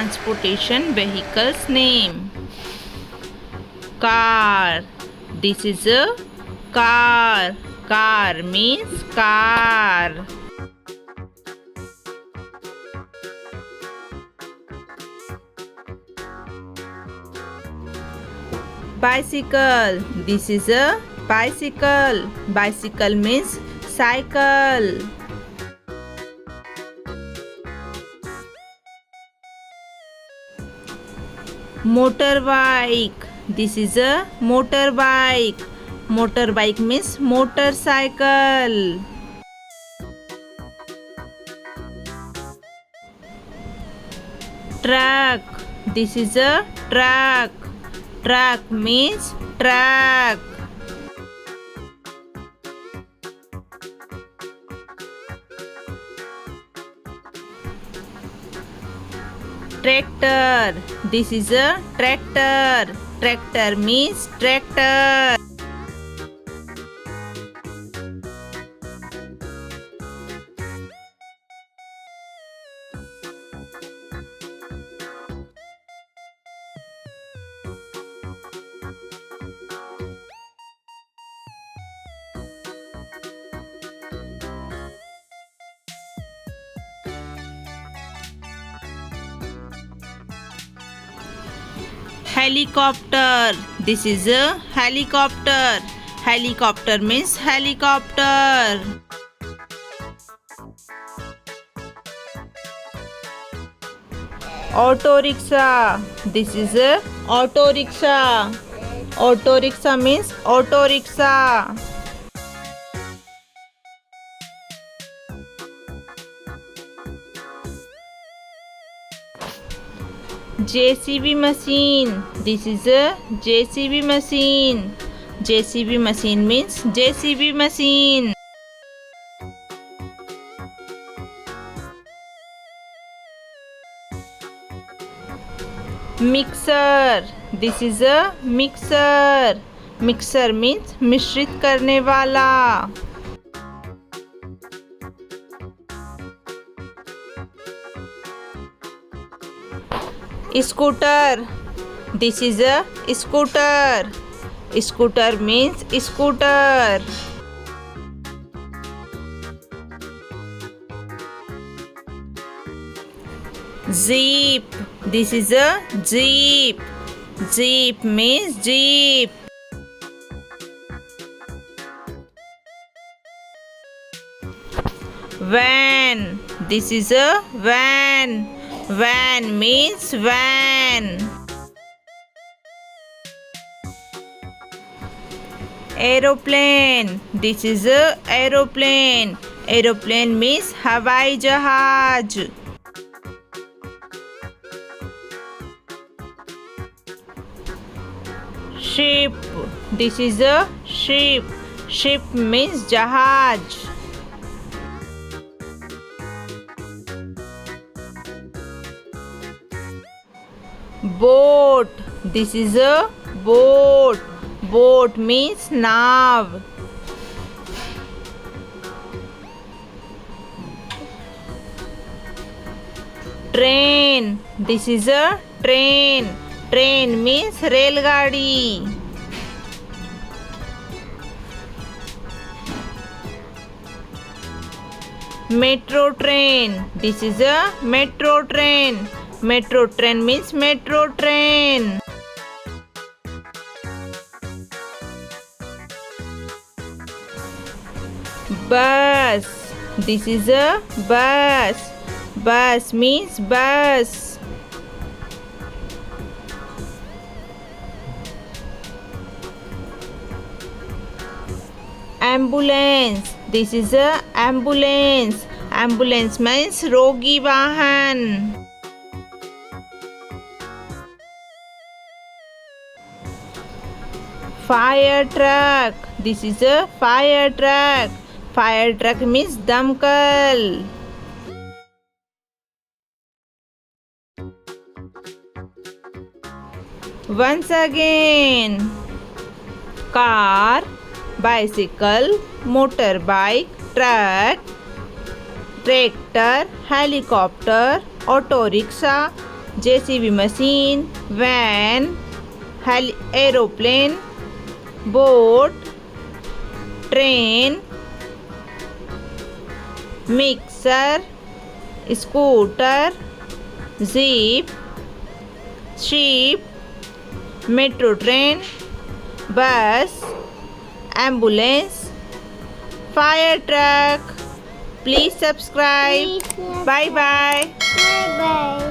transportation vehicle's name? Car. This is a car. Car means car. Bicycle. This is a bicycle. Bicycle means cycle. Motorbike. This is a motorbike. Motorbike means motorcycle. Truck. This is a truck. Truck means truck. Tractor. This is a tractor. Tractor means tractor. Helicopter. This is a helicopter. Helicopter means helicopter. Auto rickshaw. This is a auto rickshaw. Auto rickshaw means auto rickshaw. JCB machine. This is a JCB machine. JCB machine means JCB machine. Mixer. This is a mixer. Mixer means मिश्रित करने वाला. Scooter. This is a scooter. Scooter means scooter. Jeep. This is a jeep. Jeep means jeep. Van. This is a van. Van means van. Aeroplane. This is a aeroplane. Aeroplane means हवाई जहाज. Ship. This is a ship. Ship means जहाज. Boat. This is a boat. Boat means now. Train. This is a train. Train means रेलगाड़ी. Metro train. This is a metro train. Metro train means metro train. Bus. This is a bus. Bus means bus. Ambulance. This is a ambulance. Ambulance means रोगी वाहन. Fire truck. This is a fire truck. Fire truck means दमकल. Once again. Car, bicycle, motorbike, truck, tractor, helicopter, auto rickshaw, JCB machine, van, aeroplane, boat, train, mixer, scooter, jeep, sheep, metro train, bus, ambulance, fire truck. Please subscribe. Bye bye. Bye bye.